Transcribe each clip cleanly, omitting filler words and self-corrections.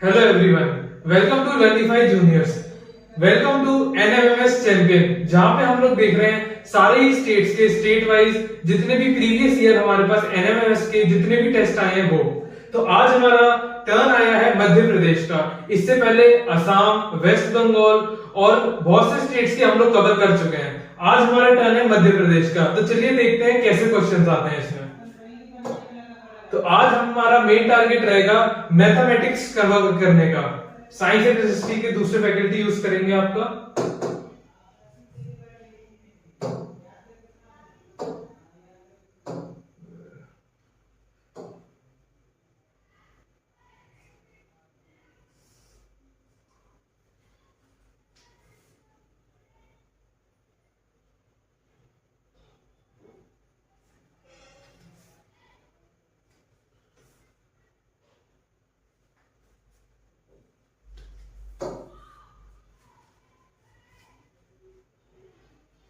Hello everyone, welcome to Learnify Juniors. Welcome to NMMS champion, जहां पे हम लोग देख रहे हैं सारे ही स्टेट्स के स्टेट वाइज जितने भी प्रीवियस ईयर हमारे पास एनएमएमएस के जितने भी टेस्ट आए हैं वो। तो आज हमारा टर्न आया है मध्य प्रदेश का। इससे पहले असम, वेस्ट बंगाल और बहुत से स्टेट्स के हम लोग कवर कर चुके हैं। आज हमारा टर्न है मध्य प्रदेश का। तो चलिए देखते हैं कैसे क्वेश्चंस आते हैं इसमें। तो आज हमारा मेन टारगेट रहेगा मैथमेटिक्स कवर करने का। साइंस एंड हिस्ट्री के दूसरे फैकल्टी यूज करेंगे आपका।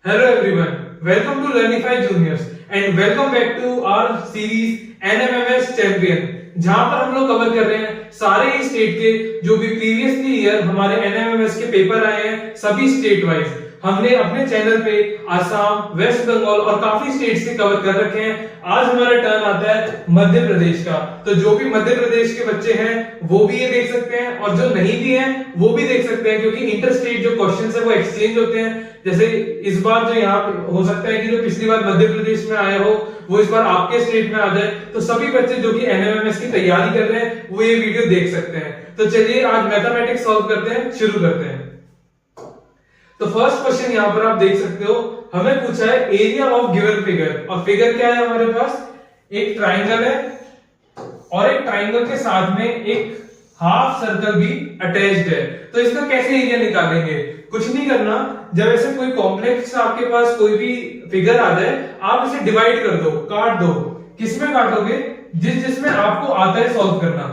Hello everyone, welcome to Learnify Juniors and welcome back to our series NMMS Champion, जहां पर हम लोग कवर कर रहे हैं सारे ही स्टेट के जो भी प्रीवियसली ईयर हमारे NMMS के पेपर आए हैं, सभी स्टेट वाइज हमने अपने चैनल पे असम, वेस्ट बंगाल और काफी स्टेट्स के कवर कर रखे हैं। आज हमारा टर्न आता है मध्य प्रदेश का। तो जो भी मध्य प्रदेश के बच्चे हैं वो भी ये देख सकते हैं और जो नहीं भी हैं वो भी देख सकते हैं, क्योंकि इंटर स्टेट जो क्वेश्चंस है वो एक्सचेंज होते हैं। जैसे इस बार जो यहाँ हो सकता है कि जो पिछली बार मध्य प्रदेश में आया हो वो इस बार आपके स्टेट में आ जाए। तो सभी बच्चे जो कि एनएमएमएस की तैयारी कर रहे हैं वो ये वीडियो देख सकते हैं। तो चलिए आज मैथमेटिक्स सॉल्व करते हैं, शुरू करते हैं। तो फर्स्ट क्वेश्चन यहाँ पर आप देख सकते हो, हमें पूछा है एरिया ऑफ गिवन फिगर। और फिगर क्या है हमारे पास? एक ट्राइंगल है और एक ट्राइंगल के साथ में एक हाफ सर्कल भी अटैच्ड है। तो इसका कैसे एरिया निकालेंगे? कुछ नहीं करना, जब ऐसे कोई कॉम्प्लेक्स आपके पास कोई भी फिगर आ जाए आप इसे डिवाइड कर दो, काट दो। किसमें काटोगे? जिसमें आपको आता है सॉल्व करना।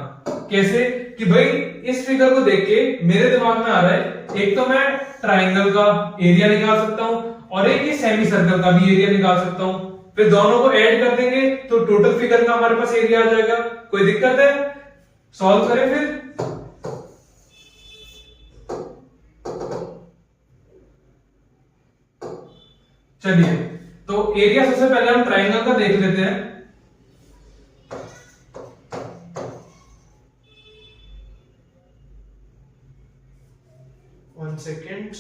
कैसे? कि भाई इस फिगर को देख के मेरे दिमाग में आ रहा है एक तो मैं ट्राइंगल का एरिया निकाल सकता हूं और एक ये सेमी सर्कल का भी एरिया निकाल सकता हूं। फिर दोनों को ऐड कर देंगे तो टोटल फिगर का हमारे पास एरिया आ जाएगा। कोई दिक्कत है? सॉल्व करें फिर। चलिए, तो एरिया सबसे पहले हम ट्राइंगल का देख लेते हैं। वन सेकेंड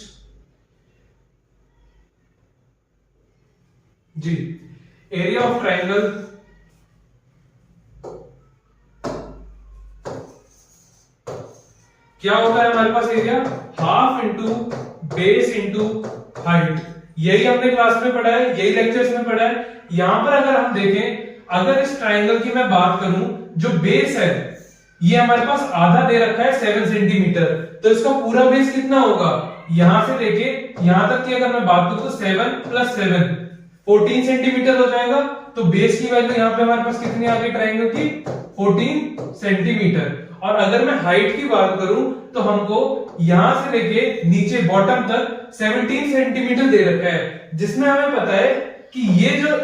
जी। एरिया ऑफ ट्राइंगल क्या होता है हमारे पास? Area half into base into height. यही हमने क्लास में पढ़ा है, यही लेक्चर्स में पढ़ा है। यहां पर अगर हम देखें, अगर इस ट्राइंगल की मैं बात करूं, जो बेस है ये हमारे पास आधा दे रखा है 7 सेंटीमीटर। तो इसका पूरा बेस कितना होगा? यहां से लेके यहां तक की अगर मैं बात करूं तो 7 + 7 14 सेंटीमीटर हो जाएगा। तो बेस की वैल्यू यहां पे हमारे पास कितनी आ गई ट्राइंगल की? 14 सेंटीमीटर। और अगर मैं हाइट की बात करूं तो हमको यहां से लेके नीचे बॉटम तक 17 सेंटीमीटर दे रखा है, जिसमें हमें पता है कि ये जो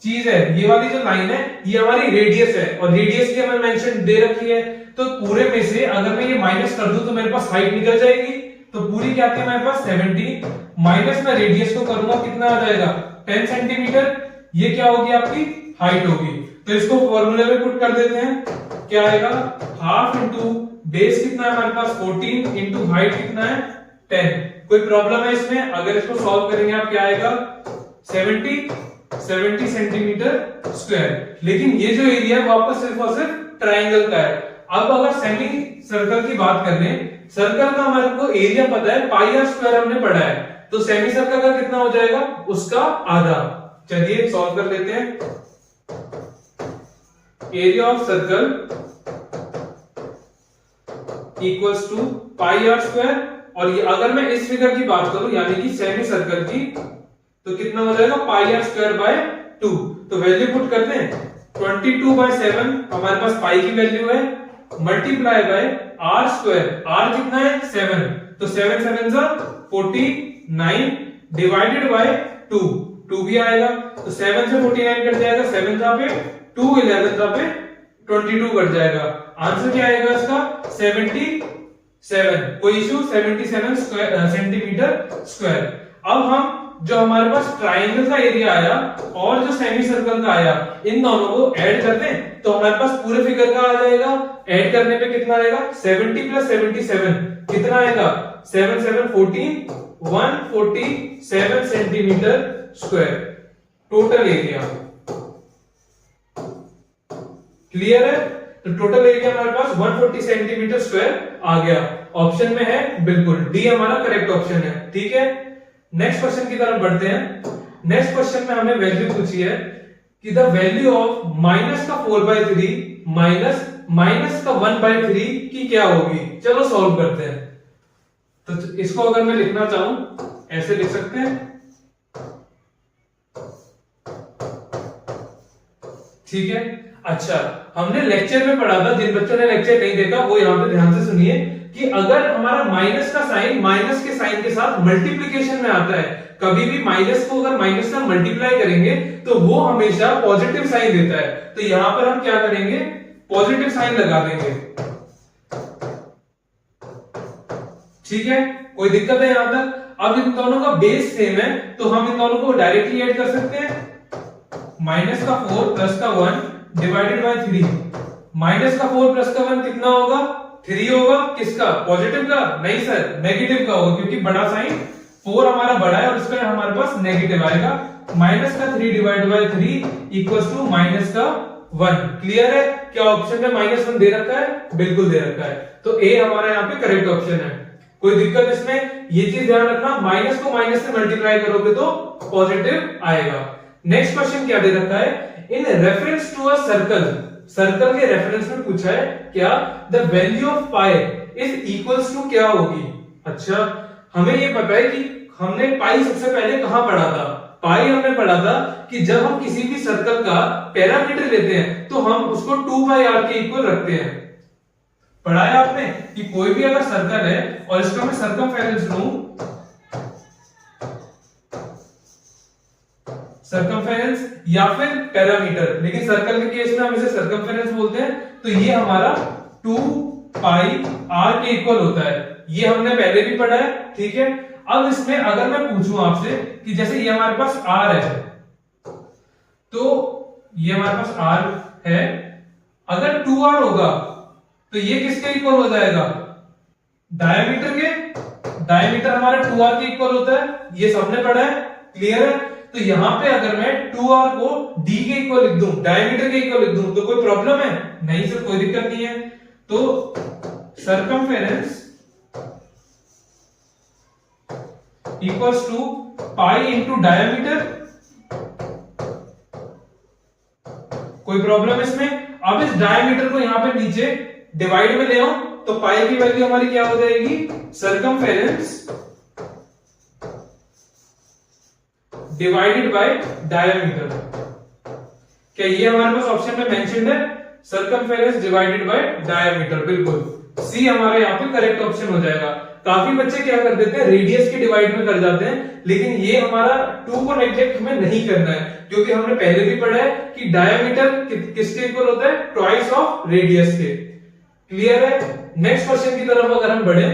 चीज है, ये वाली जो लाइन है, ये हमारी रेडियस है और रेडियस की हमें मेंशन दे रखी है। तो पूरे में से अगर मैं ये माइनस कर दूं तो मेरे पास हाइट निकल जाएगी। तो पूरी क्या थी हमारे पास? 17 माइनस में रेडियस को करूंगा, कितना आ जाएगा? 10 सेंटीमीटर। ये क्या होगी? आपकी हाइट होगी। तो इसको फॉर्मूले में पुट कर देते हैं। क्या आएगा? हाफ इंटू बेस कितना है हमारे पास? 14 इंटू हाइट कितना है? 10। कोई प्रॉब्लम है इसमें? अगर इसको सॉल्व करेंगे आप, क्या आएगा? 70 सेंटीमीटर स्क्वायर। लेकिन ये जो एरिया है वो आपका सिर्फ और सिर्फ ट्राइंगल का है। अब अगर सेमी सर्कल की बात कर लें, सर्कल का हमारे को एरिया पता है, पाई आर स्क्वायर हमने पढ़ा है। तो सेमी सर्कल का कितना हो जाएगा? उसका आधा। चलिए सॉल्व कर लेते हैं। Area of circle equals to pi r square. और ये अगर मैं इस फिगर की बात करूं यानी कि सेमी सर्कल की, तो कितना हो जाएगा? पाई आर स्क्वायर बाय 2। तो वैल्यू पुट करते हैं। 22/7 हमारे पास पाई की वैल्यू है, multiply by r square. R कितना है? 7। तो 7 7 49 डिवाइडेड बाय 2। 2 भी आएगा तो 7 से 49 कट जाएगा, 7 का पे 2 11 का पे 22 कट जाएगा। आंसर क्या आएगा इसका 77, कोई इशू 77 सेंटीमीटर स्क्वायर। अब हम जो हमारे पास ट्राइंगल का एरिया आया और जो सेमी सर्कल का आया, इन दोनों को ऐड कर दें तो हमारे पास पूरे फिगर का आ जाएगा। ऐड करने पे कितना आएगा 70 प्लस 77 कितना आएगा 7 7 14 147 centimetre square total area. Clear है? तो टोटल एरिया हमारे पास 140 सेंटीमीटर स्क्वायर आ गया। ऑप्शन में है बिल्कुल डी हमारा करेक्ट ऑप्शन है। ठीक है, नेक्स्ट क्वेश्चन की तरफ बढ़ते हैं। नेक्स्ट क्वेश्चन में हमें वैल्यू पूछी है कि द वैल्यू ऑफ माइनस का 4/3 माइनस का 1/3 की क्या होगी। चलो सॉल्व करते हैं। तो इसको अगर मैं लिखना चाहूं ऐसे लिख सकते हैं। ठीक है, अच्छा हमने लेक्चर में पढ़ा था, जिन बच्चों ने लेक्चर नहीं देखा वो यहां पे ध्यान से सुनिए कि अगर हमारा माइनस का साइन माइनस के साइन के साथ मल्टीप्लिकेशन में आता है, कभी भी माइनस को अगर माइनस से मल्टीप्लाई करेंगे तो वो हमेशा पॉजिटिव साइन देता है। तो यहां पर हम क्या करेंगे पॉजिटिव साइन लगा देंगे। ठीक है, कोई दिक्कत है यहां तक? अब इन दोनों का बेस सेम है तो हम इन दोनों को डायरेक्टली ऐड कर सकते हैं। माइनस का 4 प्लस का 1 डिवाइडेड बाय 3। माइनस का 4 प्लस का 1 कितना होगा 3 होगा। किसका पॉजिटिव का? नहीं सर नेगेटिव का होगा, क्योंकि बड़ा साइन 4 हमारा बड़ा है और इसका हमारे पास नेगेटिव आएगा। माइनस का 3 divided by 3 equals to minus का 1। क्लियर है? क्या ऑप्शन में -1 दे रखा है? बिल्कुल दे रखा है। तो ए हमारा यहाँ पे करेक्ट ऑप्शन है। कोई दिक्कत इसमें? ये चीज ध्यान रखना, माइनस को माइनस से मल्टीप्लाई करोगे तो पॉजिटिव आएगा। नेक्स्ट क्वेश्चन क्या दे रखा है, in reference to a circle, circle के रेफरेंस में पूछा है क्या the value of pi is equals to क्या होगी। अच्छा हमें ये पता है कि हमने पाई सबसे पहले कहां पढ़ा था, पाई हमने पढ़ा था कि जब हम किसी भी सर्कल का पैरामीटर लेते हैं तो हम उसको 2πr के इक्वल रखते हैं। पढ़ा है आपने कि कोई भी अगर सर्कल है और इसका मैं सर्कमफेरेंस लूं, सर्कमफेरेंस या फिर पैरामीटर, लेकिन सर्कल के केस में हम इसे सर्कमफेरेंस बोलते हैं, तो ये हमारा 2πr के इक्वल होता है। ये हमने पहले भी पढ़ा है। ठीक है, अब इसमें अगर मैं पूछूं आपसे कि जैसे ये हमारे पास r है, तो ये हमारे पास r है, अगर 2r होगा तो ये किसके इक्वल हो जाएगा, डायमीटर के। डायमीटर हमारा 2r के इक्वल होता है, ये सबने पढ़ा है। क्लियर है? तो यहां पे अगर मैं 2r को d के इक्वल लिख दूं, डायमीटर के इक्वल लिख दूं, तो कोई प्रॉब्लम है? नहीं सर, कोई दिक्कत नहीं है। तो circumference equals to pi into diameter. कोई प्रॉब्लम इसमें? अब इस डायमीटर को यहां पे नीचे डिवाइड में ले आऊं तो पाई की वैल्यू हमारी क्या हो जाएगी, सर्कमफेरेंस डिवाइडेड बाय डायमीटर। क्या ये हमारे पास ऑप्शन में मेंशन्ड है, सर्कमफेरेंस डिवाइडेड बाय डायमीटर? बिल्कुल सी हमारे यहाँ पे करेक्ट ऑप्शन हो जाएगा। काफी बच्चे क्या कर देते हैं, रेडियस के डिवाइड में कर जाते हैं, लेकिन ये हमारा 2 को नेग्लेक्ट हमें नहीं करना है, क्योंकि हमने पहले भी पढ़ा है कि डायमीटर किसके इक्वल होता है, ट्वाइस ऑफ रेडियस के। क्लियर है? नेक्स्ट क्वेश्चन की तरफ अगर हम बढ़े,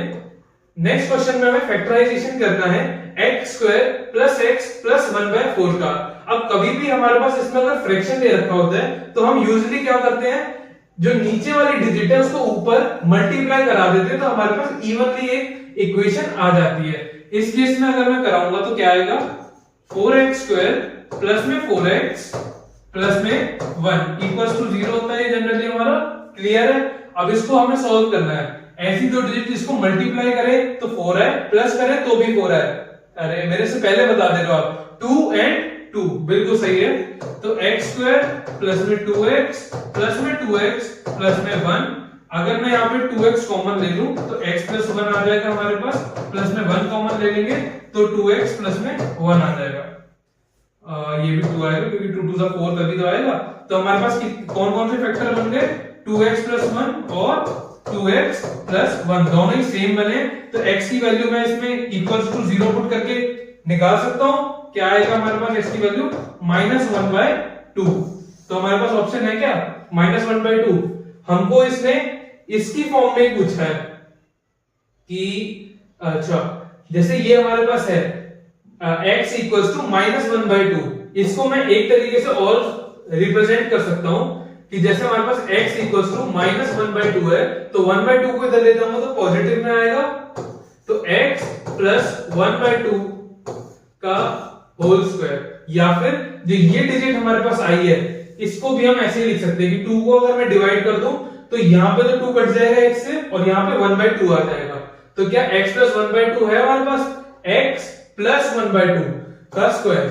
नेक्स्ट क्वेश्चन में हमें फैक्टराइजेशन करना है x² + x + 1/4 का। अब कभी भी हमारे पास इसमें अगर फ्रैक्शन दे रखा होता है तो हम यूजुअली क्या करते हैं, जो नीचे वाली डिजिट है उसको ऊपर मल्टीप्लाई करा देते हैं, तो हमारे पास इवनली एक इक्वेशन आ जाती है। इस केस में अगर मैं कराऊंगा तो क्या आएगा, 4x² प्लस में 4x प्लस में 1 इक्वल्स टू 0 होता है जनरली हमारा। क्लियर है? अब इसको हमें सॉल्व करना है। ऐसी दो डिजिट इसको मल्टीप्लाई करें तो 4 है, प्लस करें तो भी 4 है। अरे मेरे से पहले बता दे रहे हो आप, 2 and 2 बिल्कुल सही है। तो x² प्लस में 2x प्लस में 2x प्लस में 1, अगर मैं यहाँ पे 2x कॉमन ले लूं तो x प्लस 1 आ जाएगा हमारे पास, प्लस में 1 कॉमन ले लेंगे तो 2x प्लस में 1 आ जाएगा। ये भी 2 आएगा क्योंकि 2 2 4 तभी तो आएगा। तो हमारे पास कौन कौन से फैक्टर बन गए, 2x प्लस 1 और 2x प्लस 1, दोनों ही सेम बने। तो x की वैल्यू मैं इसमें इक्वल्स टू 0 पुट करके निकाल सकता हूं। क्या आएगा हमारे पास x की वैल्यू, -1/2। तो हमारे पास ऑप्शन है क्या, -1/2। हमको इसने इसकी फॉर्म में पूछा है कि अच्छा जैसे ये हमारे पास है x इक्वल्स टू -1/2, इसको मैं एक तरीके से और रिप्रेजेंट कर सकता हूं कि जैसे हमारे पास x इक्वल्स टू -1/2 है, तो 1/2 को इधर ले जाऊंगा तो पॉजिटिव में आएगा, तो x प्लस 1/2 का होल स्क्वायर, या फिर जो ये डिजिट हमारे पास आई है इसको भी हम ऐसे ही लिख सकते हैं कि 2 को अगर मैं डिवाइड कर दूं तो यहां पे तो 2 कट जाएगा x से और यहां पे 1/2 आ जाएगा, तो क्या x प्लस 1/2 है हमारे पास, x प्लस 1/2 का स्क्वायर।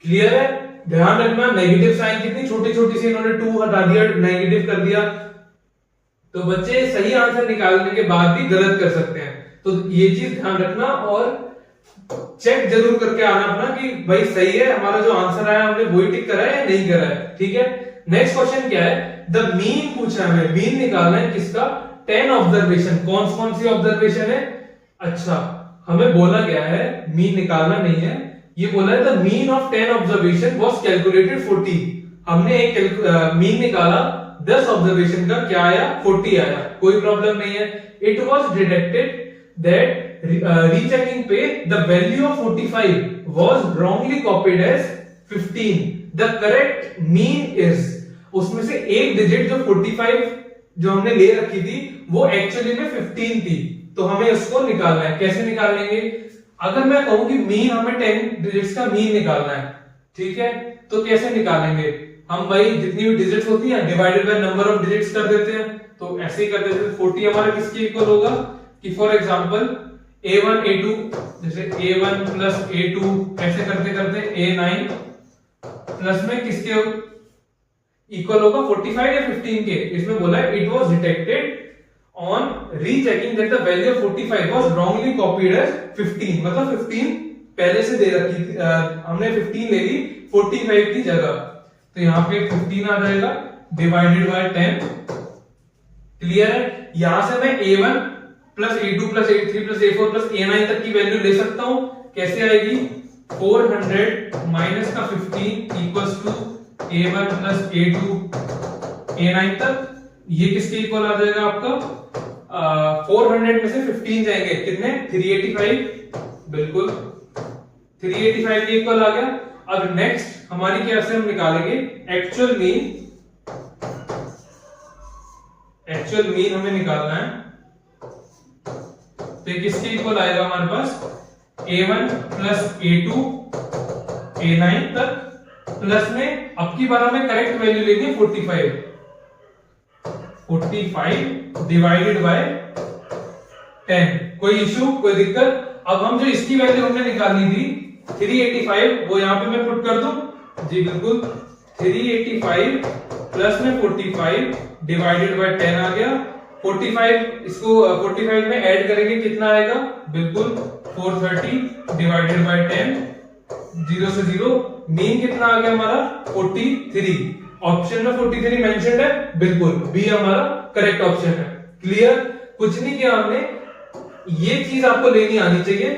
क्लियर है? ध्यान रखना नेगेटिव साइन कितनी छोटी छोटी सी इन्होंने 2 हटा दिया, नेगेटिव कर दिया, तो बच्चे सही आंसर निकालने के बाद भी गलत कर सकते हैं, तो ये चीज ध्यान रखना और चेक जरूर करके आना अपना कि भाई सही है हमारा जो आंसर आया हमने वही टिक करा है या नहीं करा है। ठीक है, नेक्स्ट क्वेश्चन क्या है, द मीन पूछा है हमें, मीन निकालना है किसका, 10 ऑब्जर्वेशन, कौन सी ऑब्जर्वेशन है, अच्छा हमें बोला गया है मीन निकालना नहीं है, ये बोला है the mean of 10 observation was calculated 40, हमने एक मीन निकाला 10 ऑब्जर्वेशन का, क्या आया 40 आया, कोई प्रॉब्लम नहीं है। It was detected that rechecking पे the value of 45 was wrongly copied as 15, the correct mean is, उसमें से एक डिजिट जो 45 जो हमने ले रखी थी वो एक्चुअली में 15 थी, तो हमें उसको निकालना है। कैसे निकालेंगे, अगर मैं कहूं कि मीन हमें 10 डिजिट्स का मीन निकालना है, ठीक है, तो कैसे निकालेंगे हम, भाई जितनी भी डिजिट्स होती हैं divided by number of digits कर देते हैं, तो ऐसे ही कर देते हैं। 40 हमारा किसके इक्वल होगा कि फॉर एग्जांपल a1 a2, जैसे a1 प्लस a2 ऐसे करते करते a9 प्लस में किसके इक्वल होगा 45 या 15 के, इसमें बोला है it was detected on rechecking that the value of 45 was wrongly copied as 15, मतलब 15 पहले से दे रखी थी, हमने 15 ले ली 45 की जगह, तो यहां पे 15 आ जाएगा डिवाइडेड बाय 10। क्लियर है? यहां से मैं a1 plus a2 plus a3 plus a4 plus a9 तक की वैल्यू ले सकता हूं, कैसे आएगी, 400 माइनस का 15 equals to a1 plus a2 a9 तक, ये किसके इक्वल आ जाएगा आपका, 400 में से 15 जाएंगे कितने, 385, बिल्कुल 385 के इक्वल आ गया। अब नेक्स्ट हमारी क्या से हम निकालेंगे एक्चुअल मीन, एक्चुअल मीन हमें निकालना है, तो किसके इक्वल आएगा हमारे पास a1 प्लस a2 a9 तक, प्लस में अब की बार हमें करेक्ट वैल्यू लेनी है 45 डिवाइडेड बाय 10, कोई इशू कोई दिक्कत। अब हम जो इसकी वैल्यू हमने निकालनी थी 385 वो यहां पे मैं पुट कर दूं, जी बिल्कुल 385 प्लस में 45 डिवाइडेड बाय 10 आ गया, 45 इसको 45 में ऐड करेंगे कितना आएगा, बिल्कुल 430 डिवाइडेड बाय 10, 0 से 0, मीन कितना आ गया हमारा 43, ऑप्शन में 43 मेंशन्ड है, बिल्कुल बी हमारा करेक्ट ऑप्शन है। क्लियर? कुछ नहीं किया हमने, ये चीज आपको लेनी आनी चाहिए,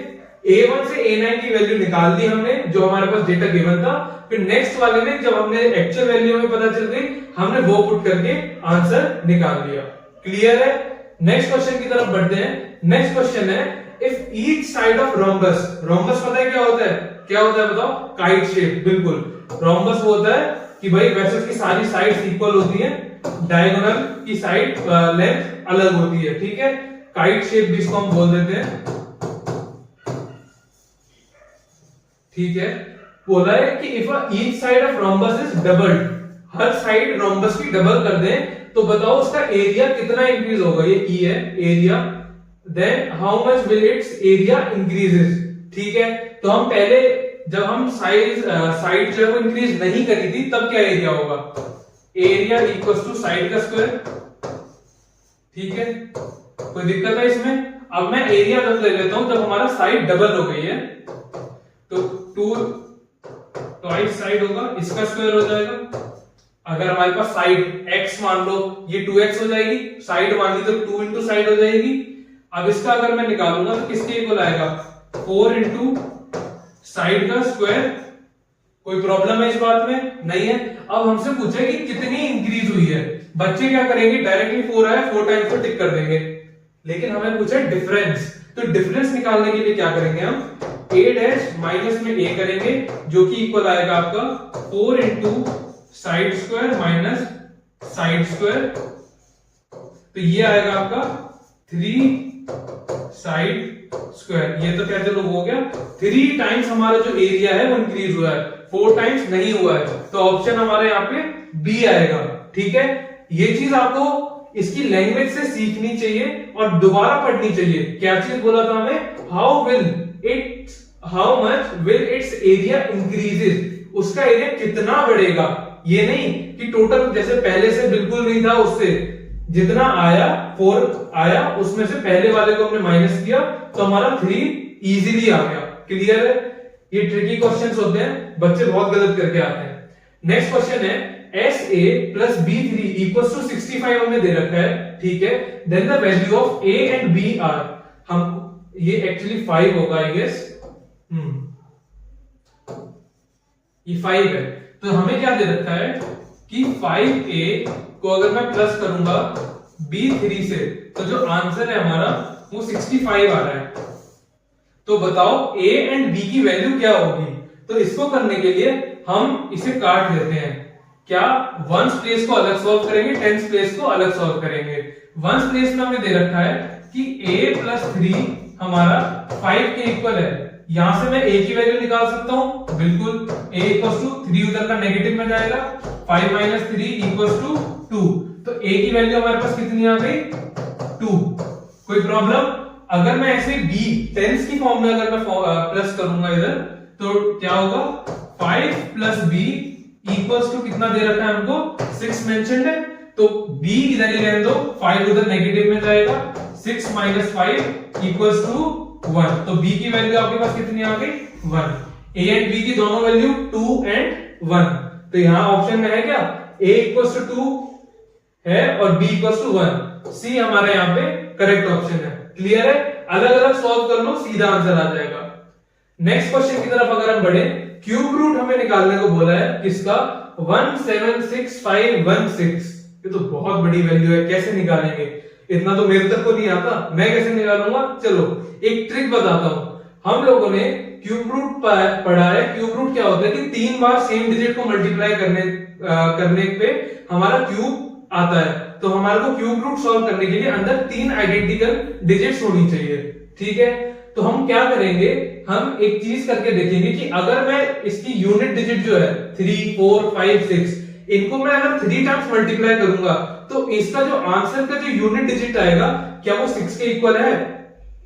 a1 से a9 की वैल्यू निकाल दी हमने जो हमारे पास डेटा गिवन था, फिर नेक्स्ट वाले में जब हमने एक्चुअल वैल्यू हमें पता चल गई हमने वो पुट करके आंसर निकाल लिया। क्लियर है? नेक्स्ट क्वेश्चन की तरफ बढ़ते हैं। नेक्स्ट क्वेश्चन है if each side of rhombus, rhombus पता है क्या होता है, क्या होता है बताओ, काइट शेप, बिल्कुल रोम्बस वो होता है कि भाई वैसे की सारी साइड्स इक्वल होती हैं, डायगोनल की साइड लेंथ अलग होती है, ठीक है, काइट शेप भी इसको हम बोल देते हैं, ठीक है। बोला है कि if each side of rhombus is doubled, her side rhombus की डबल कर दें तो बताओ उसका एरिया कितना इंक्रीज होगा, ये ई है area, then how much will its area increases, ठीक है। तो हम पहले जब हम साइड जो है वो इंक्रीज नहीं करी थी तब क्या एरिया होगा, एरिया इक्वल्स टू साइड का स्क्वायर, ठीक है, कोई दिक्कत है इसमें। अब मैं एरिया तब ले लेता हूं जब हमारा साइड डबल हो गई है, तो 2 ट्वाइस साइड होगा, इसका स्क्वायर हो जाएगा। अगर हमारे पास साइड x मान लो, ये 2x हो जाएगी, साइड मान ली तो 2 इंटू साइड हो जाएगी। अब इसका अगर मैं निकालूंगा तो किसके इक्वल आएगा, 4 इंटू साइड का स्क्वायर, कोई प्रॉब्लम है इस बात में? नहीं है। अब हमसे पूछे कि कितनी इंक्रीज हुई है, बच्चे क्या करेंगे, डायरेक्टली 4 आया 4 टाइम्स को टिक कर देंगे। लेकिन हमें पूछा डिफरेंस, तो डिफरेंस निकालने के लिए क्या करेंगे हम, a डैश माइनस में a करेंगे, जो कि इक्वल आएगा आपका 4 into side square minus side square, तो ये आएगा आपका 3 साइड स्क्वायर। ये तो क्या चलो हो गया, 3 टाइम्स हमारा जो एरिया है वो इंक्रीज हुआ है, 4 टाइम्स नहीं हुआ है, तो ऑप्शन हमारे यहाँ पे बी आएगा। ठीक है, ये चीज आपको इसकी लैंग्वेज से सीखनी चाहिए और दोबारा पढ़नी चाहिए। क्या चीज बोला था हमें, how much will its area increases, उसका एरिया कितना बढ़ेगा, ये नहीं कि टोटल जैसे पहले से बिल्कुल नहीं था, उससे जितना आया 4 आया उसमें से पहले वाले को हमने माइनस किया तो हमारा 3 इजीली आ गया। क्लियर है? ये ट्रिकी क्वेश्चंस होते हैं, बच्चे बहुत गलत करके आते हैं। नेक्स्ट क्वेश्चन है SA plus B3 equals to 65 हमें दे रखा है। ठीक है, then the value of A and B are, हम ये एक्चुअली 5 होगा आई गेस, ये 5 है, तो हमें क्या दे रखा है कि 5A को अगर मैं प्लस करूंगा B3 से तो जो आंसर है हमारा वो 65 आ रहा है। तो बताओ A एंड B की वैल्यू क्या होगी? तो इसको करने के लिए हम इसे काट देते हैं। क्या वंस प्लेस को अलग सॉल्व करेंगे, टेंस प्लेस को अलग सॉल्व करेंगे। वंस प्लेस में हमें दे रखा है कि A प्लस 3 हमारा 5 के इक्वल है। यहां से मैं A की वैल्यू निकाल सकता हूं, बिल्कुल। A इक्वल्स टू 3 उधर का नेगेटिव में जाएगा, 5 माइनस 3 इक्वल्स टू 2, तो A की वैल्यू हमारे पास कितनी आ गई, 2। कोई प्रॉब्लम? अगर मैं ऐसे B टेंस की फॉर्म में अगर मैं प्लस करूंगा इधर, तो क्या होगा, 5 प्लस B इक्वल्स टू कितना दे रखा है हमको, 6 मेंशन्ड है, तो B इधर ही रहने दो, 5 उधर नेगेटिव में जाएगा, 6 माइनस 5 इक्वल्स टू 1, तो B की वैल्यू आपके पास कितनी आ गई, 1। A एंड B की दोनों वैल्यू 2 एंड 1, तो यहां ऑप्शन में है क्या, A इक्वल्स टू 2 है और B इक्वल्स टू 1, C हमारे यहाँ पे करेक्ट ऑप्शन है। क्लियर है? अलग अलग सॉल्व कर लो, सीधा आंसर आ जाएगा। नेक्स्ट क्वेश्चन की तरफ अगर हम बढ़े, क्यूब रूट हमें निकालने को बोला है, किसका, 176516, ये तो बहुत बड़ी वैल्यू है, कैसे निकालेंगे, इतना तो मेरे तक को नहीं आता, मैं कैसे निकालूंगा। चलो एक ट्रिक बताता हूं। हम लोगों ने क्यूब रूट पढ़ा है। क्यूब रूट क्या होता है कि 3 बार सेम डिजिट को मल्टीप्लाई करने पे हमारा क्यूब आता है, तो हमारे को क्यूब रूट सॉल्व करने के लिए अंदर 3 आइडेंटिकल डिजिट्स होनी चाहिए। ठीक है, तो हम क्या करेंगे, हम एक चीज करके देखेंगे कि अगर मैं इसकी यूनिट डिजिट जो है 3, 4, 5, 6, इनको मैं अगर 3 टाइम्स मल्टीप्लाई करूंगा तो इसका जो आंसर का जो यूनिट डिजिट आएगा क्या वो 6 के इक्वल है?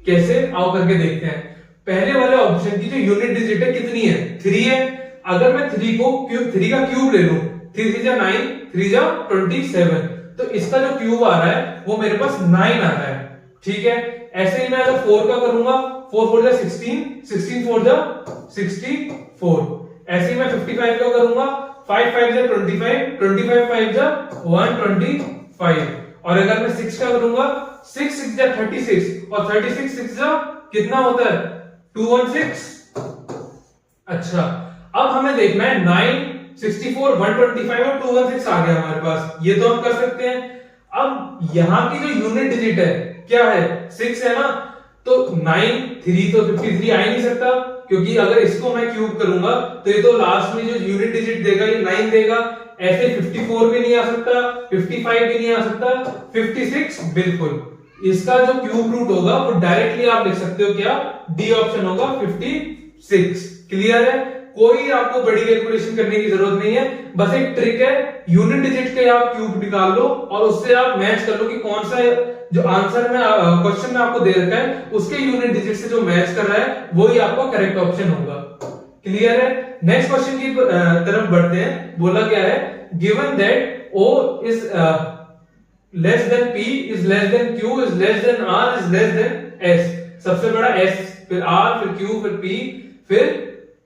कैसे, आओ करके देखते हैं। पहले वाले ऑप्शन की जो यूनिट डिजिट है कितनी है, 3 है। अगर मैं 3 को क्यूब, 3 का क्यूब ले लूं, 3 3 जा 9, 3 जा 27, तो इसका जो क्यूब आ रहा है वो मेरे पास 9 आ रहा है। ठीक है, ऐसे ही मैं अगर 4 का करूंगा, 4 4 जा 16, 16 4 जा 64, ऐसे ही मैं 55 का करूंगा, 5 5 जा 25, 25 5 जा 125, और अगर मैं 6 का करूंगा, 6 6 जा 36, और 36 6 जा कितना होता है, 216। अच्छा, अब हमें देखना है 9, 64, 125 और 216 आ गया हमारे पास, ये तो हम कर सकते हैं। अब यहां की जो यूनिट डिजिट है क्या है, 6 है ना, तो 9, 3 तो 53 आ ही नहीं सकता, क्योंकि अगर इसको मैं क्यूब करूंगा तो ये तो लास्ट में जो यूनिट डिजिट देगा ये 9 देगा। ऐसे 54 भी नहीं आ सकता, 55 भी नहीं आ सकता, 56 बिल्कुल। इसका जो क्यूब रूट होगा वो डायरेक्टली आप लिख सकते हो क्या, डी ऑप्शन होगा 56। क्लियर है? कोई आपको बड़ी कैलकुलेशन करने की जरूरत नहीं है, बस एक ट्रिक है, यूनिट डिजिट के आप क्यूब निकाल लो और उससे आप मैच कर लो कि कौन सा जो आंसर में क्वेश्चन में आपको दे रखा है उसके यूनिट डिजिट से जो मैच कर रहा है वही आपका करेक्ट ऑप्शन होगा। क्लियर है? नेक्स्ट क्वेश्चन की तरफ बढ़ते हैं। बोला क्या है, given that O is less than P is less than Q is less than R is less than S, सबसे बड़ा S, फिर R, फिर Q, फिर P, फिर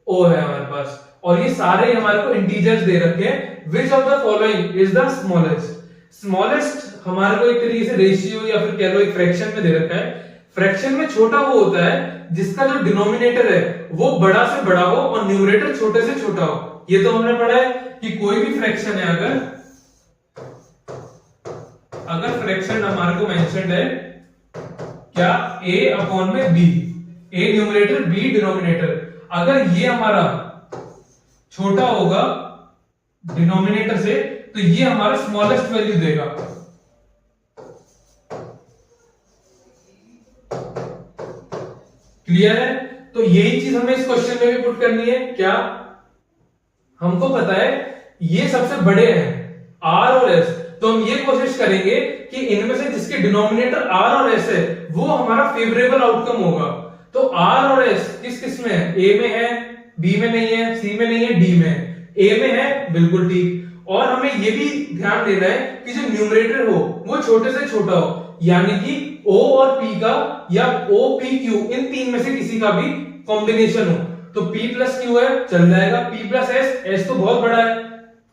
O है हमारे पास, और ये सारे हमारे को इंटीजर्स दे रखे हैं। Which of the following is the smallest? Smallest हमारे को एक तरीके से रेशियो या फिर कह लो एक फ्रैक्शन में दे रखा है। फ्रैक्शन में छोटा वो होता है जिसका जो डिनोमिनेटर है वो बड़ा से बड़ा हो और न्यूमरेटर छोटे से छोटा हो। ये तो हमने पढ़ा है कि कोई भी फ्रैक्शन है, अगर फ्रैक्शन हमारे को मेंशन्ड है क्या, a अपॉन में b, a numerator b denominator, अगर ये हमारा छोटा होगा डिनोमिनेटर से तो ये हमारा स्मॉलेस्ट वैल्यू देगा। क्लियर है? तो यही चीज हमें इस क्वेश्चन में भी पुट करनी है। क्या हमको पता है ये सबसे बड़े हैं r और s, तो हम ये कोशिश करेंगे कि इनमें से जिसके डिनोमिनेटर r और s है वो हमारा फेवरेबल आउटकम होगा। तो r और s किस किस में है, a में है, b में नहीं है, c में नहीं है, d में है। a में है, बिल्कुल ठीक। और हमें ये भी ध्यान देना है कि जो न्यूमरेटर हो वो छोटे से छोटा हो, यानी कि o और p का या o p q इन तीन में से किसी का भी कॉम्बिनेशन हो। तो p प्लस q है, चल जाएगा। p प्लस s, s तो बहुत बड़ा है,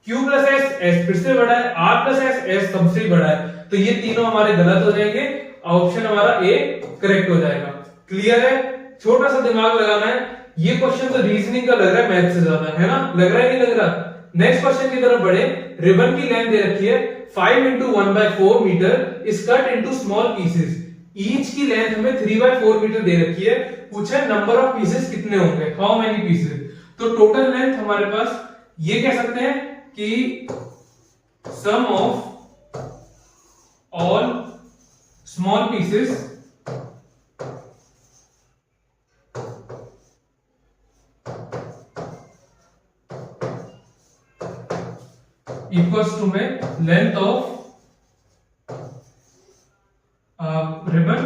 q प्लस s, s फिर से बड़ा है, r प्लस s, s सबसे बड़ा है। तो ये तीनों हमारे गलत हो जाएंगे, ऑप्शन हमारा a करेक्ट हो जाएगा। क्लियर है? छोटा सा दिमाग लगाना है। ये क्वेश्चन तो रीजनिंग का लग रहा है मैथ से ज्यादा, है ना? लग रहा है नहीं लग रहा? नेक्स्ट क्वेश्चन की तरफ बढ़े। रिबन की लेंथ दे रखी है 5 into 1/4 metre is cut into small pieces. Each की लेंथ हमें 3/4 मीटर दे रखी है। पूछा है नंबर ऑफ पीसेस कितने होंगे, हाउ मेनी पीसेस। तो टोटल लेंथ हमारे पास ये कह सकते हैं कि sum of all small pieces equals to में लेंथ ऑफ रिबन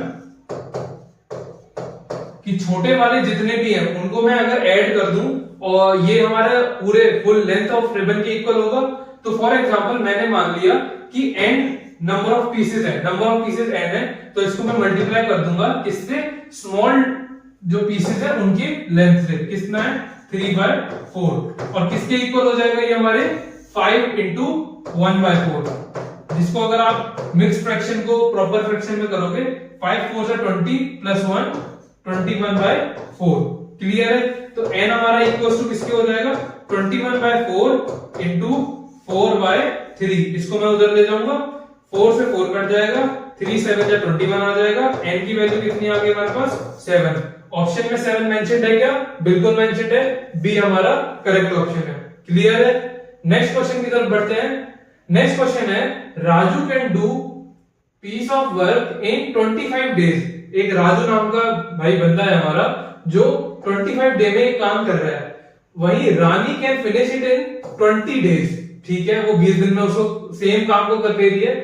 कि छोटे वाले जितने भी हैं उनको मैं अगर ऐड कर दूं और ये हमारे पूरे फुल लेंथ ऑफ रिबन के इक्वल होगा। तो फॉर एग्जांपल मैंने मान लिया कि n नंबर ऑफ पीसेस है, नंबर ऑफ पीसेस n है, तो इसको मैं मल्टीप्लाई कर दूंगा किससे, स्मॉल जो पीसेस है उनकी लेंथ से। कितना है, 3/4। और किसके इक्वल हो जाएगा ये हमारे 5 into 1/4, जिसको अगर आप मिक्स फ्रैक्शन को प्रॉपर फ्रैक्शन में करोगे 5 4 से 20 प्लस 1 21/4। क्लियर है? तो n हमारा इक्वल टू किसके हो जाएगा, 21/4 इंटू 4/3। इसको मैं उधर ले जाऊंगा, 4 से 4 कट जाएगा, 3 7 या 21 आ जाएगा। n की वैल्यू कितनी आ गई हमारे पास, 7। ऑप्शन में 7 मेंशन्ड है क्या, बिल्कुल मेंशन्ड है, बी हमारा करेक्ट ऑप्शन है। क्लियर है? नेक्स्ट क्वेश्चन की तरफ बढ़ते हैं। नेक्स्ट क्वेश्चन है Raju can do piece of work in 25 days. एक राजू नाम का भाई बंदा है हमारा जो 25 डे में काम कर रहा है। वहीं Rani can finish it in 20 days. ठीक है, वो 20 दिन में उसको सेम काम को कर दे रही है।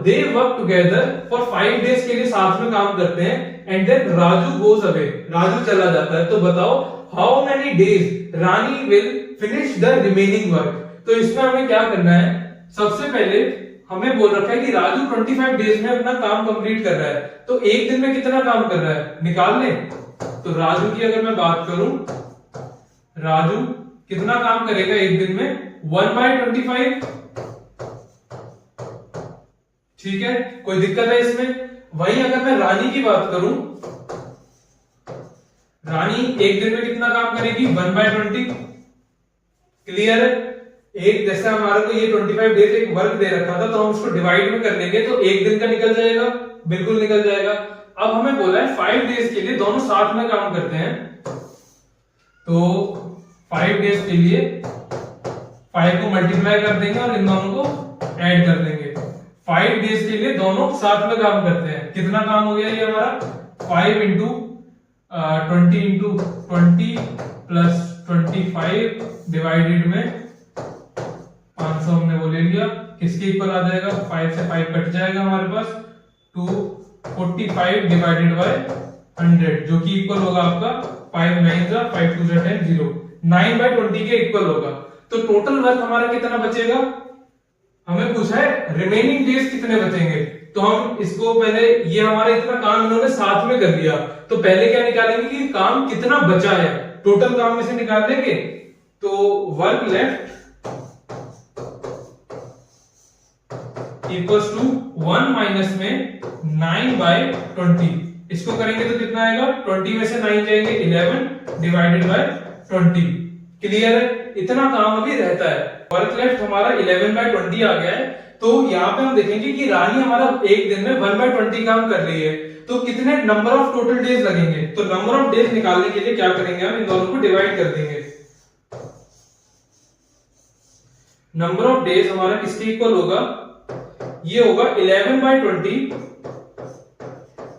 They work together for 5 days के लिए साथ में काम करते हैं and then Raju goes away, Raju चला जाता है। तो बताओ how many days Rani will finish the remaining work. तो इसमें हमें क्या करना है, सबसे पहले हमें बोल रखा है कि राजू 25 डेज में अपना काम कंप्लीट कर रहा है, तो एक दिन में कितना काम कर रहा है निकाल ले। तो राजू की अगर मैं बात करूं, राजू कितना काम करेगा एक दिन में, 1/25। ठीक है, कोई दिक्कत है इसमें? वहीं अगर मैं रानी की बात करूं, रानी एक दिन में कितना काम करेगी, 1/20। क्लियर है? एक जैसे हमारे को ये 25 डेज एक वर्क दे रखा था, तो हम उसको डिवाइड में कर लेंगे तो एक दिन का निकल जाएगा, बिल्कुल निकल जाएगा। अब हमें बोला है 5 डेज के लिए दोनों साथ में काम करते हैं, तो 5 डेज के लिए 5 को मल्टीप्लाई कर देंगे और इन दोनों को ऐड कर देंगे। 5 डेज के लिए दोनों साथ में काम करते हैं। कितना काम हो गया ये हमारा, 5 इंटू 20 इंटू 20 प्लस 25 डिवाइडेड में 500 हमने वो ले लिया। किसके इक्वल आ जाएगा, 5 से 5 कट जाएगा हमारे पास, 245 डिवाइडेड बाय 100 जो कि इक्वल होगा आपका 5 9 जा 5 2 जा 10 0 9/20 के इक्वल होगा। तो टोटल वर्क हमारा कितना बचेगा, हमें पूछा है रिमेनिंग डेज कितने बचेंगे। तो हम इसको पहले, ये हमारा इतना काम इन्होंने साथ में कर लिया, तो पहले क्या निकालेंगे कि काम कितना बचा है, टोटल काम में से निकाल लेंगे। तो work left equals to 1 minus में 9/20। इसको करेंगे तो कितना आएगा, 20 में से 9 जाएंगे 11 डिवाइडेड बाय 20। क्लियर है? इतना काम अभी रहता है। वर्क लेफ्ट हमारा 11/20 आ गया है। तो यहाँ पे हम देखेंगे कि रानी हमारा एक दिन में 1/20 काम कर रही है, तो कितने नंबर ऑफ टोटल डेज लगेंगे। तो नंबर ऑफ डेज निकालने के लिए क्या करेंगे, हम इन दोनों को डिवाइड कर देंगे। नंबर ऑफ डेज हमारा किसके इक्वल होगा, ये होगा 11/20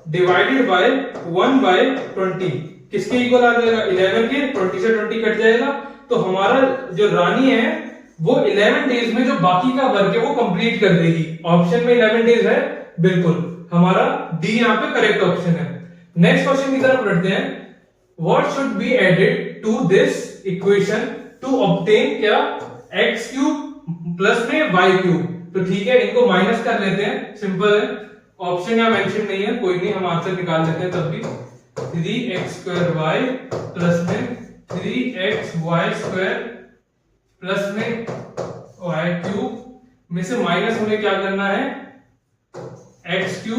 डिवाइडेड बाय 1/20। किसके इक्वल आ जाएगा, 11 के। 20 से 20 कट जाएगा, तो हमारा जो रानी है वो 11 डेज में जो बाकी का वर्क है वो कंप्लीट कर देगी। ऑप्शन में 11 डेज है, बिल्कुल हमारा डी यहाँ पे करेक्ट ऑप्शन है। नेक्स्ट क्वेश्चन की तरफ बढ़ते हैं। What should be added to this equation to obtain क्या, एक्स क्यूब प्लस में वाई क्यूब। तो ठीक है, इनको माइनस कर लेते हैं, सिंपल है। ऑप्शन यहाँ मेंशन नहीं है, कोई नहीं, हम आंसर निकाल लेते हैं तब भी। 3x² प्लस में 3xy² प्लस में y³ में से माइनस हमें क्या करना है, x³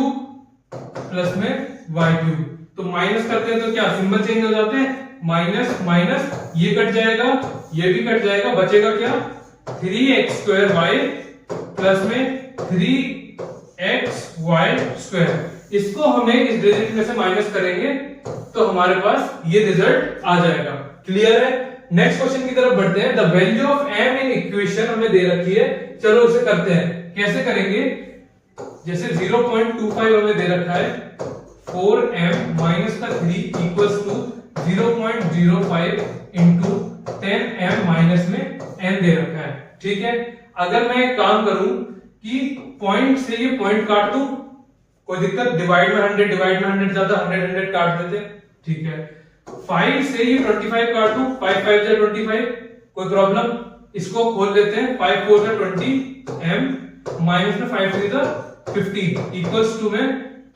प्लस में y³। तो माइनस करते हैं तो क्या सिंबल चेंज हो जाते हैं, माइनस माइनस, ये कट जाएगा, ये भी कट जाएगा, बचेगा क्या 3x² प्लस में 3xy²। इसको हमें इस डिजिट में से माइनस करेंगे तो हमारे पास ये रिजल्ट आ जाएगा। क्लियर है। नेक्स्ट क्वेश्चन की तरफ बढ़ते हैं। The value of m in equation हमें दे रखी है, चलो इसे करते हैं। कैसे करेंगे, जैसे 0.25 हमें दे रखा है, 4m माइनस का 3 equals to 0.05 into 10m minus में n दे रखा है। ठीक है, अगर मैं एक काम करूं कि पॉइंट से ये पॉइंट काट दूं, कोई दिक्कत, डिवाइड में 100 डिवाइड में 100 ज्यादा, 100 काट देते। ठीक है, 5 से ये 25 काट दूं, 5 5 जा 25, कोई प्रॉब्लम। इसको खोल लेते हैं, 5 4 जा 20 m माइनस में 5 3 जा 15 इक्वल्स टू में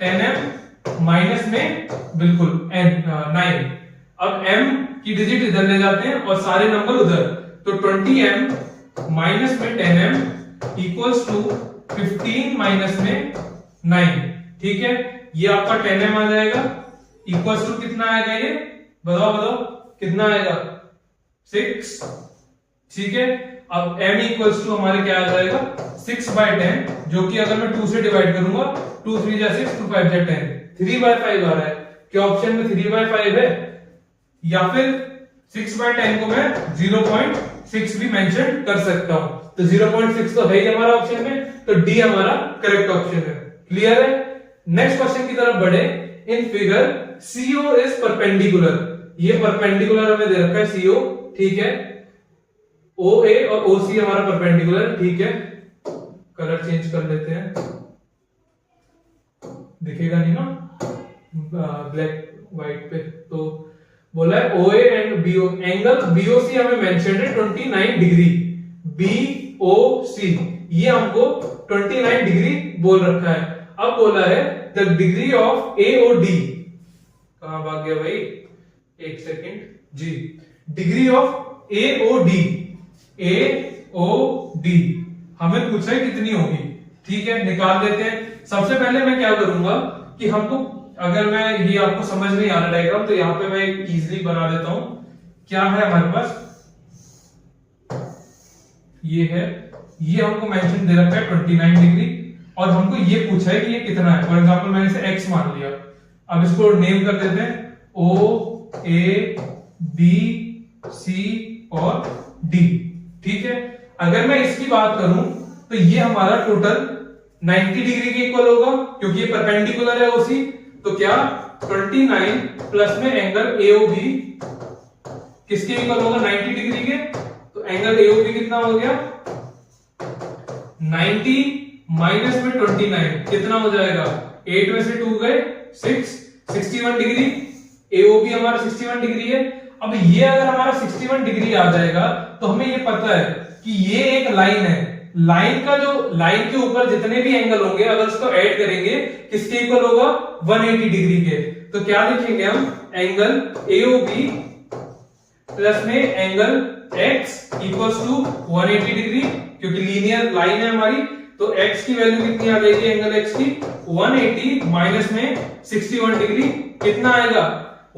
10m माइनस में बिल्कुल n 9। अब m की डिजिट इधर ले जाते हैं और सारे नंबर उधर, तो 20m माइनस में 10m इक्वल्स टू 15 माइनस में 9। ठीक है, ये आपका 10m आ जाएगा, इक्वल्स टू कितना आएगा, ये बताओ बताओ कितना आएगा, 6। ठीक है, अब m इक्वल्स टू हमारे क्या आ जाएगा 6/10, जो कि अगर मैं 2 से डिवाइड करूंगा, 2 3 जा 6, 2 5 जा 10, 3/5 आ रहा है। क्या ऑप्शन में 3/5 है, या फिर 6/10 को मैं 0.6 भी मेंशन कर सकता हूं। तो 0.6 तो है ही हमारा ऑप्शन में, तो डी हमारा करेक्ट ऑप्शन है। क्लियर है। नेक्स्ट क्वेश्चन की तरफ बढ़े। In figure CO is perpendicular, ये परपेंडिकुलर हमें दे रखा है CO। ठीक है, OA और OC हमारा परपेंडिकुलर। ठीक है, कलर चेंज कर लेते हैं, दिखेगा नहीं ना ब्लैक व्हाइट पे। तो बोला है OA and BO, angle BOC हमें मेंशन है 29 डिग्री। BOC ये हमको 29 डिग्री बोल रखा है। अब बोला है द डिग्री ऑफ AOD, कहां भाग गया भाई, एक सेकेंड जी, डिग्री ऑफ AOD हमें पूछा है कितनी होगी। ठीक है, निकाल लेते हैं। सबसे पहले मैं क्या करूंगा कि हमको, अगर मैं ये आपको समझ नहीं आ रहा डायग्राम, तो यहाँ पे मैं इजीली बना देता हूं। क्या है हमारे पास, ये है, ये हमको मेंशन दे रखा है 29 डिग्री, और हमको ये पूछा है कि ये कितना है। फॉर एग्जांपल मैंने इसे x मान लिया। अब इसको नेम कर देते हैं O A B C और D। ठीक है, अगर मैं इसकी बात करूं तो ये हमारा टोटल 90 डिग्री के इक्वल होगा, क्योंकि ये परपेंडिकुलर है OC। तो क्या 29 प्लस में एंगल AOB किसके इक्वल होगा, 90 डिग्री के। तो एंगल AOB कितना हो गया, 90 माइनस में 29 कितना हो जाएगा, 8 में से 2 गए 6, 61 डिग्री। AOB हमारा 61 डिग्री है। अब ये अगर हमारा 61 डिग्री आ जाएगा तो हमें ये पता है कि ये एक लाइन है। लाइन का जो, लाइन के ऊपर जितने भी एंगल होंगे अगर उसको ऐड करेंगे किसके इक्वल होगा, 180 डिग्री के। तो क्या लिखेंगे हम, एंगल AOB प्लस में angle X equals to 180 degree, क्योंकि लीनियर लाइन है हमारी। तो x की वैल्यू कितनी आ जाएगी, एंगल x की 180 माइनस में 61 डिग्री कितना आएगा,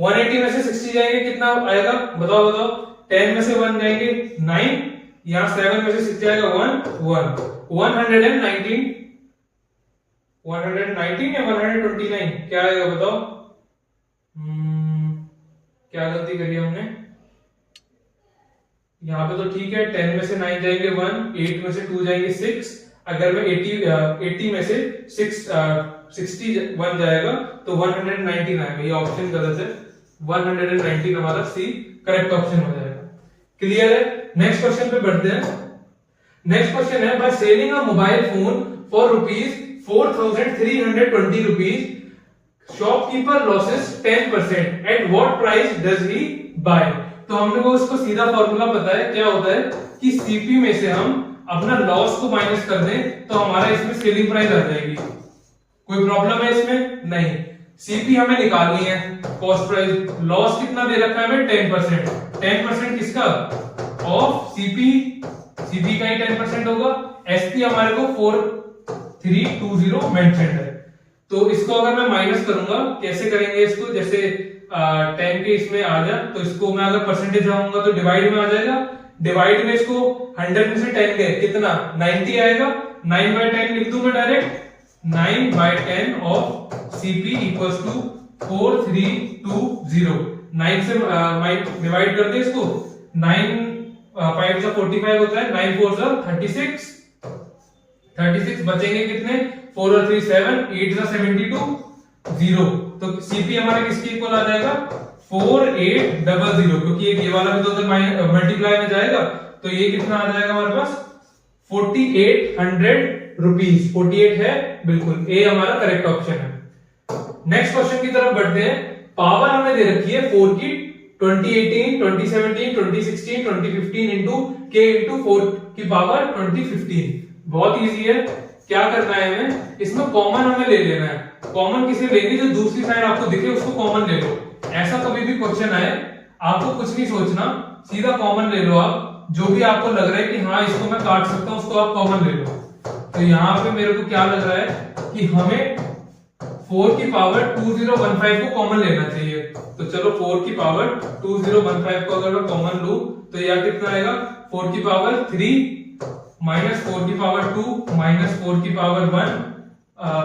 180 में से 60 जाएंगे कितना आएगा, बताओ बताओ 10 में से 1 जाएंगे 9, यहाँ 7 में से 6 जाएगा 1 1, 119 या 129 क्या आएगा बताओ? क्या गलती करी हमने यहाँ पे? तो ठीक है, 10 में से 9 जाएंगे 1, 8 में से 2 जाएंगे 6, अगर मैं 80 में से 61 जाएगा तो 119 आएगा। ये ऑप्शन गलत है, 119 हमारा सी करेक्ट ऑप्शन हो जाएगा। क्लियर है? नेक्स्ट क्वेश्चन पे बढ़ते हैं। नेक्स्ट क्वेश्चन है, by selling a mobile phone for ₹4320 shopkeeper losses 10%, at what price does he buy? तो हमने वो उसको सीधा फॉर्मूला पता है, क्या होता है कि सीपी में से हम अपना लॉस को माइनस कर दें तो हमारा इसमें सेलिंग प्राइस आ जाएगी। कोई प्रॉब्लम है इसमें? नहीं। सीपी हमें निकालनी है, कॉस्ट प्राइस। लॉस कितना दे रखा है हमें? 10%। 10% किसका? Of CP. सीपी का ही 10% होगा। एसपी हमारे को 4320 मेंशन्ड है, तो इसको अगर मैं माइनस करूंगा, कैसे करेंगे इसको? जैसे 10 के इसमें आ जा, तो इसको मैं अगर परसेंटेज आऊंगा तो डिवाइड में आ जाएगा। डिवाइड में इसको 100 में से 10 गए कितना? 90 आएगा। 9/10 लिख दूं मैं direct. 9/10 of CP equals to 4320। 9 से डिवाइड कर दे इसको। 9 5 से 45 होता है, 9 4 से 36। 36 बचेंगे कितने? 4 और 3 7, 8 से 72 0। तो सीपी हमारा किसके इक्वल आ जाएगा? 4800, क्योंकि ये वाला भी तो मल्टीप्लाई में जाएगा, तो ये कितना आ जाएगा हमारे पास? 4800 रुपीज। 48 है बिल्कुल, ए हमारा करेक्ट ऑप्शन है। नेक्स्ट क्वेश्चन की तरफ बढ़ते हैं। पावर हमें दे रखी है 4 की 2018, 2017, 2016, 2015 इंटू के इंटू 4 की पावर 2015। बहुत इजी है। क्या करना है हमें? इसमें कॉमन हमें ले लेना है। कॉमन किसे लेंगे? जो दूसरी साइड आपको दिखे उसको कॉमन ले लो। ऐसा कभी भी क्वेश्चन आए, आपको कुछ नहीं सोचना, सीधा कॉमन ले लो। आप जो भी आपको लग रहा है कि हाँ इसको मैं काट सकता हूं, उसको आप कॉमन ले लो। तो यहाँ पे मेरे को क्या लग रहा है कि हमें 4 की पावर 2015 को कॉमन लेना चाहिए। तो चलो 4 की पावर 2015 को अगर मैं कॉमन लूं तो यह कितना आएगा? 4 की पावर 3 माइनस 4 की पावर 2 माइनस 4 की पावर 1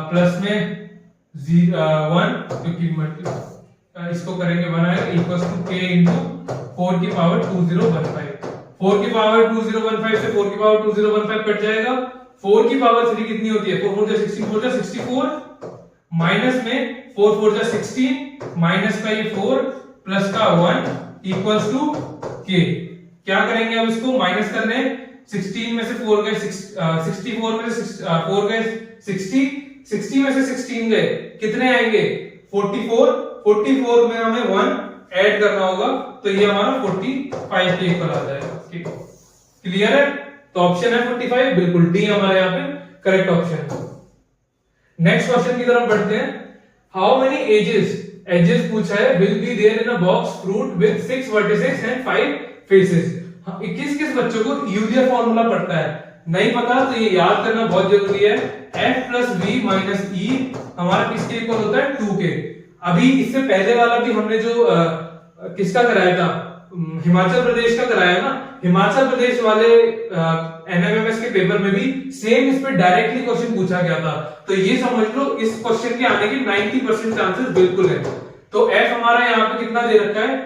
प्लस में 1, क्योंकि इसको करेंगे 1 आएगा, इक्वल्स टू के इंटू 4 की पावर 2015। 4 की पावर 2015 से 4 की पावर 2015 कट जाएगा। 4 की पावर 3 कितनी होती है? 4 4 जा 16, 4 जा 64 माइनस में 4 4 जा 16 माइनस का ये 4 प्लस का 1 इक्वल्स टू के। क्या करेंगे अब इसको? माइनस करने 16 में से 4 गए 64 में से 4 गए 60, 60 में से 16 गए कितने आएंगे? 44। 44 में हमें 1 ऐड करना होगा, तो ये हमारा 45 के इक्वल आ जाएगा। क्लियर है? तो ऑप्शन है 45, बिल्कुल डी हमारे यहाँ पे करेक्ट ऑप्शन है। नेक्स्ट क्वेश्चन की तरफ बढ़ते हैं। हाउ मेनी एजेस पूछा है, will be there in a box fruit with 6 vertices and 5 faces. किस बच्चों को यूलियर फॉर्मूला पढ़ता है? नहीं पता तो ये याद करना बहुत जरूरी है। f प्लस वी माइनस ई हमारा किसके इक्वल होता है? 2 के। अभी इससे पहले वाला भी हमने जो किसका कराया था? हिमाचल प्रदेश का कराया ना। हिमाचल प्रदेश वाले एनएमएमएस के पेपर में भी सेम इस पे डायरेक्टली क्वेश्चन पूछा गया था। तो ये समझ लो इस क्वेश्चन के आने के 90% चांसेस बिल्कुल है। तो f हमारा यहाँ पे कितना दे रखा है?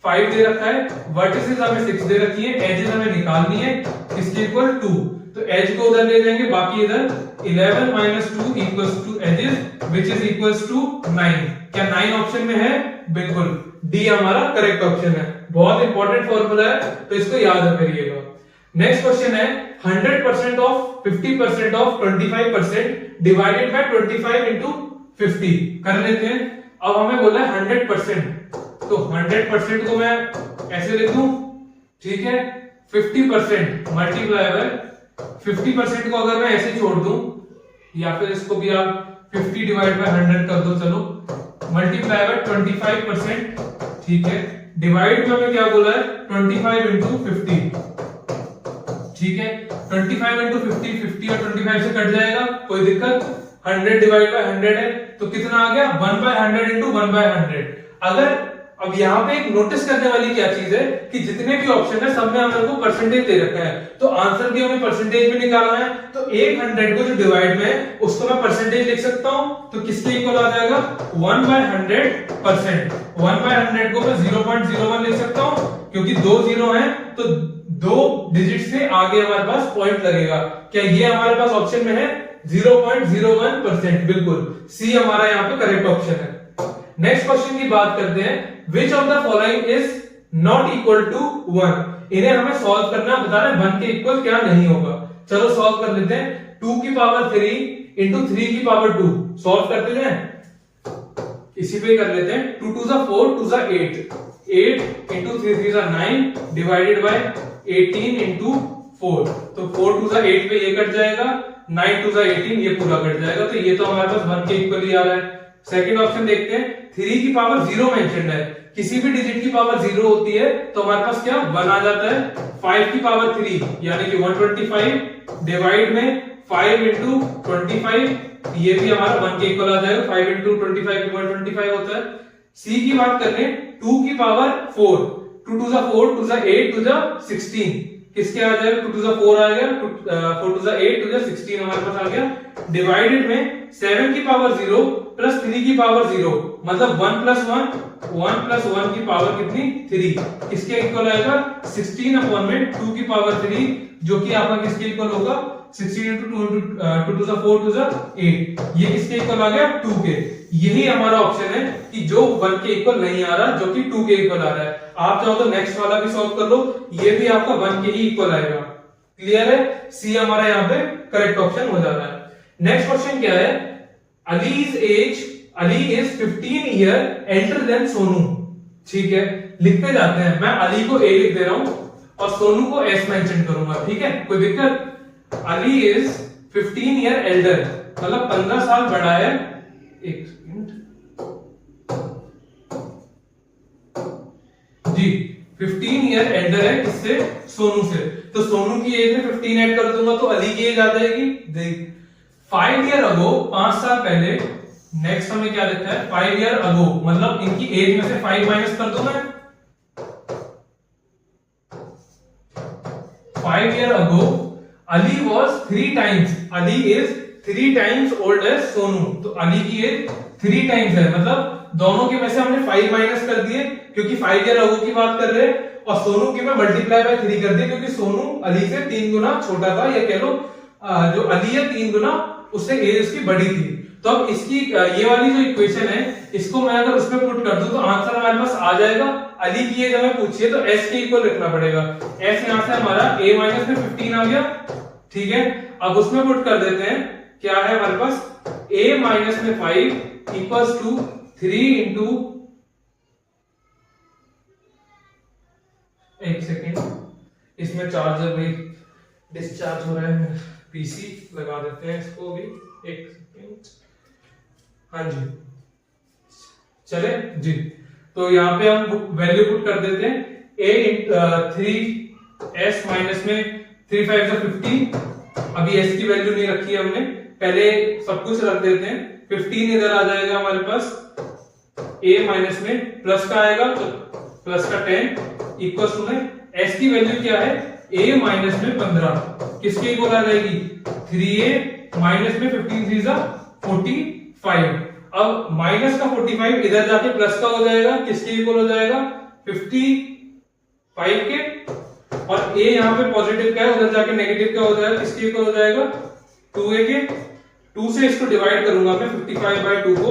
5 दे रखा है। वर्टिसेस हमें 6 दे रखी है। एजेस हमें निकालनी है, किसके इक्वल? 2। तो एज को उधर ले जाएंगे, बाकी इधर 11 minus 2 equals to edges which is equals to 9। क्या 9 ऑप्शन में है? बिल्कुल डी हमारा करेक्ट ऑप्शन है। बहुत इंपॉर्टेंट फॉर्मूला है, तो इसको याद करिएगा। नेक्स्ट क्वेश्चन है 100% of 50% of 25% divided by 25 into 50। कर लेते हैं। अब हमें बोला है 100%, तो 100% को मैं ऐसे लिख दूं, ठीक है। 50% मल्टीप्लाई बाय 50% को अगर मैं ऐसे छोड़ दूं, या फिर इसको भी आप 50 डिवाइड बाय 100 कर दो, चलो मल्टीप्लाई बाय 25%, ठीक है। डिवाइड में हमें क्या बोला है? 25 इंटू 50, ठीक है। 25 इंटू 50, 50 और 25 से कट जाएगा, कोई दिक्कत। 100 डिवाइड बाय 100 है, तो कितना आ गया? 1/100 इंटू 1/100। अगर अब यहाँ पे एक नोटिस करने वाली क्या चीज है कि जितने भी ऑप्शन है सब में हमने को परसेंटेज दे रखा है, तो आंसर भी हमें परसेंटेज में निकालना है। तो 100 को जो डिवाइड में है उसको मैं परसेंटेज लिख सकता हूं, तो किसके इक्वल आ जाएगा 1/100%। 1/100 को मैं 0.01 लिख सकता हूं, क्योंकि 2 जीरो है तो 2 डिजिट से आगे हमारे पास पॉइंट लगेगा। क्या ये हमारे पास ऑप्शन में है 0.01%? बिल्कुल, सी हमारा यहाँ पे करेक्ट ऑप्शन है। नेक्स्ट क्वेश्चन की बात करते हैं, which of the following is not equal to 1? इन्हें हमें सॉल्व करना, बता रहे 1 के इक्वल क्या नहीं होगा। चलो सॉल्व कर लेते हैं। 2 की पावर 3 इंटू 3 की पावर 2 सॉल्व करते हैं, इसी पे कर लेते हैं। 2 2 4 2 8 8 इंटू 3 3 9 डिवाइडेड बाय 18 इंटू 4, तो 4 2 8 पे ये कट जाएगा, 9 2 18 ये पूरा कट जाएगा, तो ये तो हमारे पास 1 के इक्वल ही आ रहा है। सेकंड ऑप्शन देखते हैं, 3 की पावर 0 मेंशन्ड है, किसी भी डिजिट की पावर 0 होती है तो हमारे पास क्या 1 आ जाता है। 5 की पावर 3 यानी कि 125 डिवाइड में 5 इंटू 25, ये भी हमारा 1 के इक्वल आ जाएगा। 5 इंटू 25 125 होता है। सी की बात कर लें, 2 की पावर 4, 2 2 4 2 8 2 16, किसके आ जाएगा 2 2 4 आ गया, 4 2 8 2 16 हमारे पास आ गया, डिवाइडेड में 7 की पावर 0 प्लस 3 की पावर 0, मतलब 1 प्लस 1 की पावर कितनी 3, किसके इक्वल आएगा 16 अपॉन में 2 की पावर 3, जो कि आपका किसके इक्वल होगा 16 इंटू 2 2 4 2 8, ये किसके इक्वल आ गया 2 के। यही हमारा ऑप्शन है कि जो 1 के इक्वल नहीं आ रहा, जो कि 2 के इक्वल आ रहा है। आप चाहो तो नेक्स्ट वाला भी सॉल्व कर लो, ये भी आपका 1 के ही इक्वल आएगा। क्लियर है, सी हमारा यहाँ पे करेक्ट ऑप्शन हो जाता है। नेक्स्ट क्वेश्चन क्या है, Ali is 15 year elder than Sonu. ठीक है, लिखते जाते हैं, मैं अली को ए लिख दे रहा हूं और सोनू को एस मेंशन करूंगा। ठीक है, कोई दिक्कत? अली इज 15 ईयर एल्डर, मतलब 15 साल बड़ा है। एक सेकंड जी, 15 ईयर एल्डर है किससे, सोनू से, तो सोनू की एज में 15 ऐड कर दूंगा तो अली की एज आ जाएगी। देख 5 ईयर अगो, 5 साल पहले। नेक्स्ट हमें क्या लिखा है 5 ईयर अगो, मतलब इनकी एज में से 5 माइनस कर दूं मैं। 5 year ago Ali was 3 times, Ali is 3 times old age Sonu, तो अली की एज 3 टाइम्स है, मतलब दोनों के में से हमने 5 माइनस कर दिए क्योंकि 5 ईयर अगो की बात कर रहे हैं, और सोनू की में मल्टीप्लाई बाय 3 कर दिए क्योंकि सोनू अली से 3 गुना छोटा था, या कह लो जो अली है 3 गुना उससे एज उसकी बड़ी थी। तो अब इसकी ये वाली जो इक्वेशन है, इसको मैं अगर उसमें पुट कर दूं तो आंसर हमारे पास आ जाएगा। अली की एज हमें पूछिए तो एस के इक्वल रखना पड़ेगा। एस यहां से हमारा a माइनस में 15 आ गया। ठीक है, अब उसमें पुट कर देते हैं, क्या है हमारे पास a माइनस में 5 इक्वल्स टू 3 इंटू, एक सेकेंड, इसमें चार्जर भी डिस्चार्ज हो रहा है, पीसी लगा देते हैं इसको भी, एक सेकेंड। हाँ जी, चले जी, तो यहाँ पे हम वैल्यू पुट कर देते हैं, a 3s माइनस में 3 5 15, अभी s की वैल्यू नहीं रखी है हमने, पहले सब कुछ रख देते हैं। 15 इधर आ जाएगा हमारे पास, a माइनस में प्लस का आएगा तो प्लस का 10 इक्वल टू में s की वैल्यू क्या है a माइनस में 15, किसके इक्वल आ जाएगी 3a माइनस में 15 3 45। अब माइनस का 45 इधर जाके प्लस का हो जाएगा, किसके इक्वल हो जाएगा 55 के, और a यहाँ पे पॉजिटिव का है, उधर जाके नेगेटिव का हो जाएगा, किसके इक्वल हो जाएगा 2a के। 2 से इसको डिवाइड करूंगा मैं 55 बाय 2 को,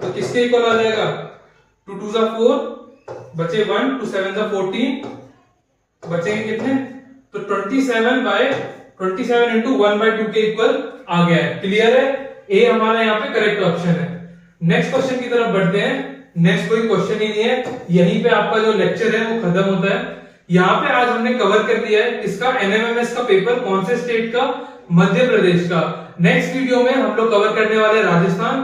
तो किसके इक्वल आ जाएगा 2 2 4 बचे 1, 2 7 14, बचेंगे कितने, तो 27 इंटू 1/2 के इक्वल आ गया है। क्लियर है, ए हमारा यहाँ पे करेक्ट ऑप्शन है। नेक्स्ट क्वेश्चन की तरफ बढ़ते हैं। नेक्स्ट कोई क्वेश्चन ही नहीं है, यहीं पे आपका जो लेक्चर है वो खत्म होता है। यहाँ पे आज हमने कवर कर दिया है इसका एनएमएमएस का पेपर, कौन से स्टेट का, मध्य प्रदेश का। नेक्स्ट वीडियो में हम लोग कवर करने वाले राजस्थान,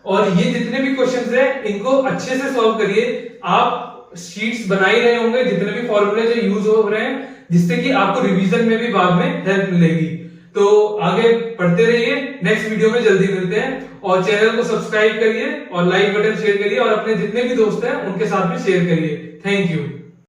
और ये जितने भी क्वेश्चंस हैं इनको अच्छे से सॉल्व करिए। आप शीट्स बना ही रहे होंगे, जितने भी फॉर्मूले जो यूज हो रहे हैं, जिससे कि आपको रिवीजन में भी बाद में हेल्प मिलेगी। तो आगे पढ़ते रहिए, नेक्स्ट वीडियो में जल्दी मिलते हैं। और चैनल को सब्सक्राइब करिए और लाइक बटन शेयर करिए और अपने जितने भी दोस्त हैं उनके साथ में शेयर करिए। Thank you.